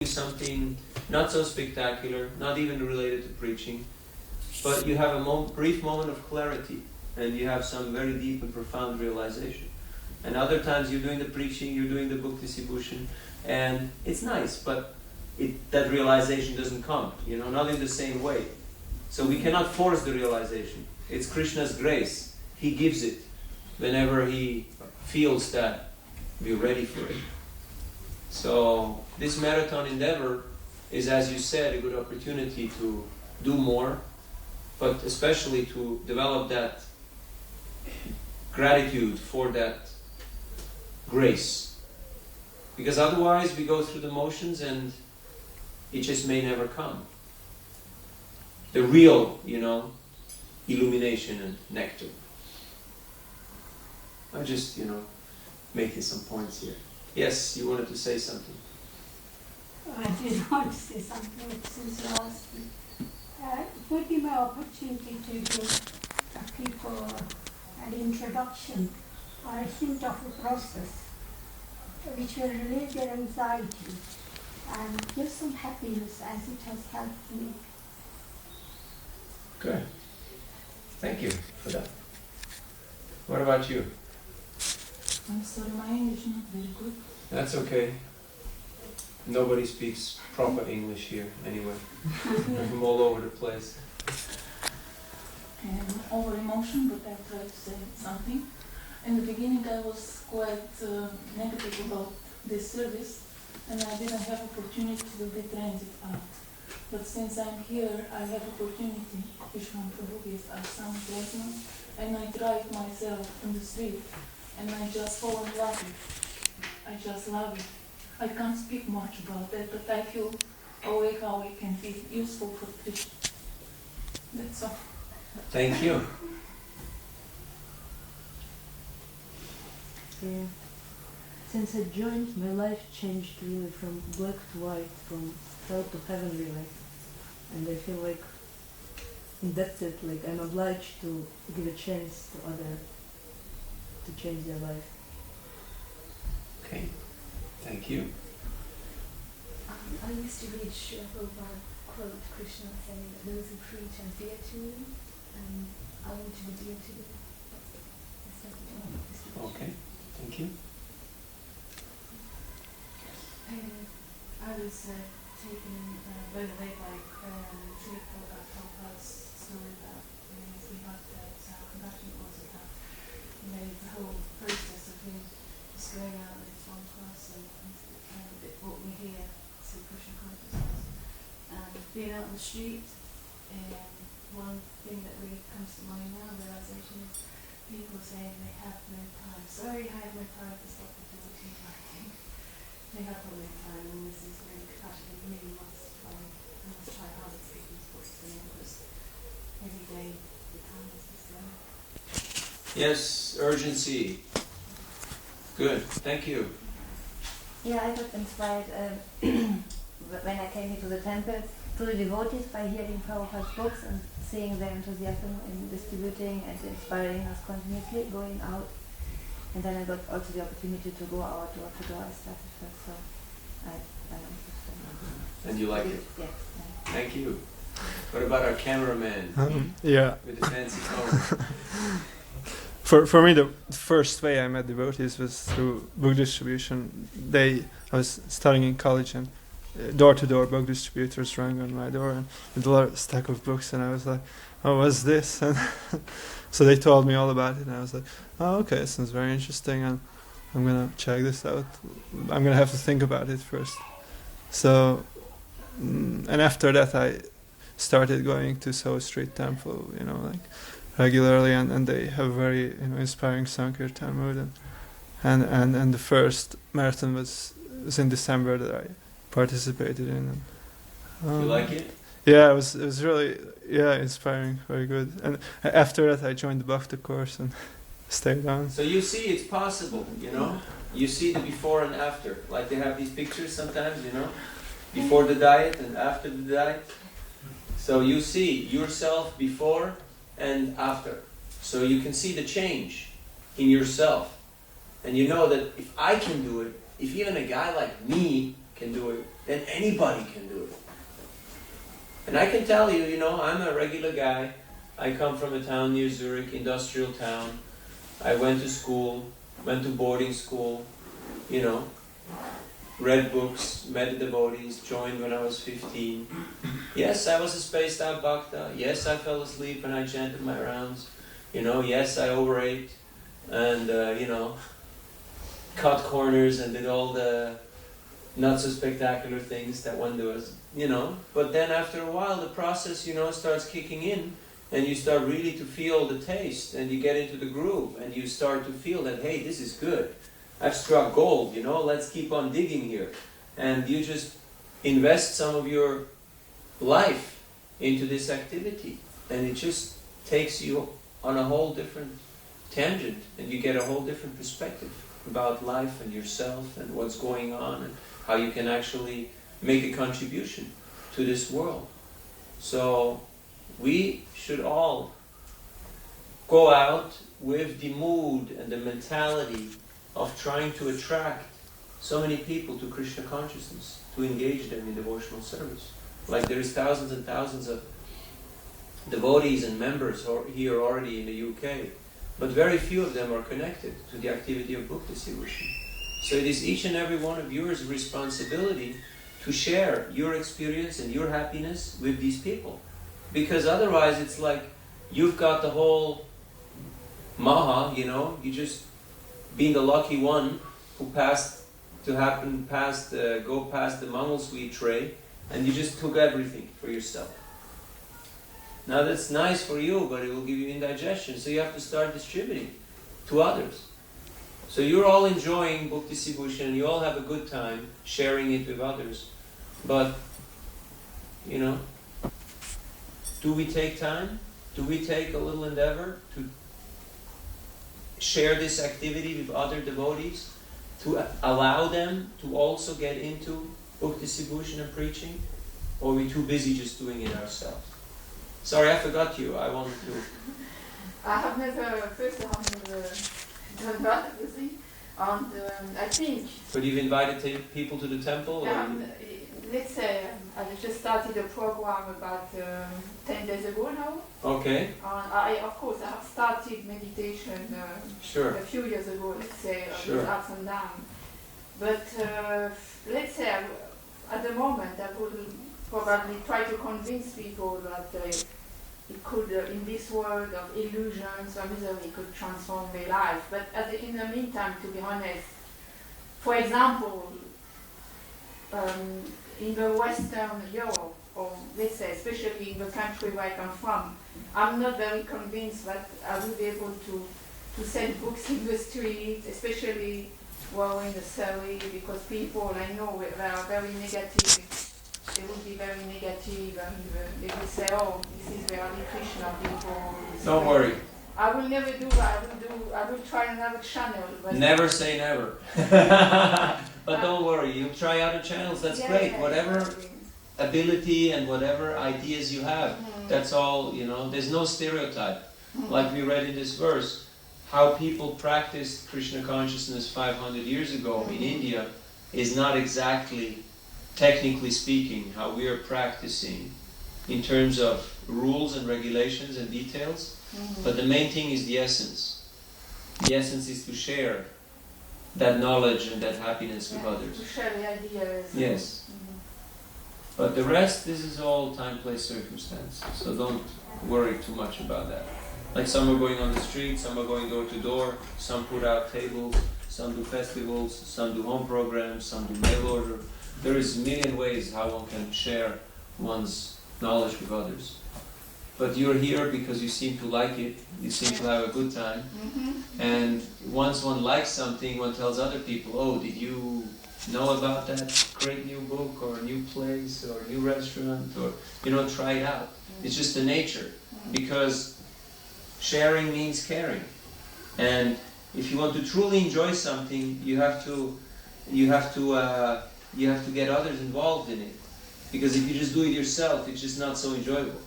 something not so spectacular, not even related to preaching, but you have a brief moment of clarity and you have some very deep and profound realization. And other times you're doing the preaching, you're doing the book distribution, and it's nice, but that realization doesn't come, not in the same way. So we cannot force the realization. It's Krishna's grace. He gives it whenever he feels that we're ready for it. So this marathon endeavor is, as you said, a good opportunity to do more, but especially to develop that gratitude for that grace. Because otherwise we go through the motions and it just may never come. The real, illumination and nectar. I'm just, making some points here. Yes, you wanted to say something. I did want to say something since you asked me. It would be my opportunity to give people an introduction or a hint of a process which will relieve their anxiety and give some happiness as it has helped me. Good. Thank you for that. What about you? I'm sorry, my English is not very good. That's okay. Nobody speaks proper English here anyway. They're from all over the place. I'm over emotion, but I try to say something. In the beginning I was quite negative about this service and I didn't have opportunity to be transit out. But since I'm here, I have opportunity, Vishwan Prabhu gives us some placement, and I drive myself in the street and I just fall in love with it. I just love it. I can't speak much about that, but I feel a way how it can be useful for Krishna. That's all. Thank you. Yeah. Since I joined, my life changed really from black to white, from hell to heaven really. And I feel like indebted, like I'm obliged to give a chance to others to change their life. Okay, thank you. I used to read Srila Prabhupada quote Krishna saying that those who preach are dear to me, and I want to be dear to them. Okay, thank you. I was taken blown away by Srila Prabhupada's story about we had how compassion was about the whole process of him just going out with one person and it brought me here to Krishna consciousness. And being out on the street, one thing that really comes to mind now, realization is people saying they have no time. Sorry, I have no time to stop the devotees writing. They have no time, and this is really compassion. You really must try hard to speak these books to them because every day the time is just going. Yes, urgency. Good, thank you. Yeah, I got inspired when I came here to the temple to the devotees by hearing Prabhupada's books and seeing their enthusiasm in distributing and inspiring us continuously going out. And then I got also the opportunity to go out door to door. I started first, so I understand. And you like it? Yeah. Thank you. What about our cameraman? Yeah. With the fancy phone. For me, the first way I met devotees was through book distribution. I was studying in college, and door-to-door book distributors rang on my door and with a large stack of books, and I was like, "Oh, what's this?" And so they told me all about it, and I was like, "Oh, okay, this sounds very interesting, and I'm gonna check this out. I'm gonna have to think about it first." So, and after that, I started going to Soho Street Temple, regularly, and they have very inspiring Sankirtan mood, and the first marathon was in December that I participated in. And, you like it? Yeah, it was really inspiring, very good. And after that, I joined the Bhakti course and stayed on. So you see, it's possible. You see the before and after. Like they have these pictures sometimes. Before the diet and after the diet. So you see yourself before and after. So you can see the change in yourself. And you know that if I can do it, if even a guy like me can do it, then anybody can do it. And I can tell you, I'm a regular guy. I come from a town near Zurich, industrial town. I went to school, went to boarding school, read books, met the devotees, joined when I was 15. Yes, I was a spaced out bhakta. Yes, I fell asleep when I chanted my rounds. Yes, I overate and, cut corners and did all the not so spectacular things that one does, But then after a while, the process, starts kicking in and you start really to feel the taste and you get into the groove and you start to feel that, hey, this is good. I've struck gold, let's keep on digging here. And you just invest some of your life into this activity and it just takes you on a whole different tangent and you get a whole different perspective about life and yourself and what's going on and how you can actually make a contribution to this world. So we should all go out with the mood and the mentality of trying to attract so many people to Krishna consciousness, to engage them in devotional service. Like there is thousands and thousands of devotees and members here already in the UK, but very few of them are connected to the activity of book distribution. So it is each and every one of yours responsibility to share your experience and your happiness with these people. Because otherwise it's like you've got the whole maha, you just being the lucky one who go past the Mangal sweet tray and you just took everything for yourself. Now that's nice for you, but it will give you indigestion, so you have to start distributing to others. So you're all enjoying book distribution and you all have a good time sharing it with others. But, do we take time? Do we take a little endeavor to share this activity with other devotees? To allow them to also get into book distribution and preaching? Or are we too busy just doing it ourselves? Sorry, I forgot you. I wanted to... I have never done that, you see. And I think... But you've invited people to the temple? Let's say I just started a program about 10 days ago now. Okay. I have started meditation sure. a few years ago, let's say, sure. with ups and downs. But let's say at the moment I would probably try to convince people that it could, in this world of illusions or misery, could transform their life. But in the meantime, to be honest, for example, in the Western Europe, or let's say especially in the country where I come from, I'm not very convinced that I will be able to sell books in the street, especially wearing the sari, because people I know they are very negative. They will be very negative and they will say, oh, this is very Krishna people. Don't worry. I will never do that. I will try another channel. Never say never. But don't worry, you try other channels, that's great. Yeah, whatever ability and whatever ideas you have, that's all, there's no stereotype. Like we read in this verse, how people practiced Krishna consciousness 500 years ago in India is not exactly, technically speaking, how we are practicing in terms of rules and regulations and details. But the main thing is the essence. The essence is to share that knowledge and that happiness with others. To share the ideas. Yes. But the rest, this is all time, place, circumstance. So don't worry too much about that. Like some are going on the street, some are going door to door, some put out tables, some do festivals, some do home programs, some do mail order. There is a million ways how one can share one's knowledge with others. But you're here because you seem to like it, you seem to have a good time. And once one likes something, one tells other people, oh, did you know about that great new book or new place or new restaurant, or, try it out. It's just the nature, because sharing means caring. And if you want to truly enjoy something, you have to get others involved in it. Because if you just do it yourself, it's just not so enjoyable.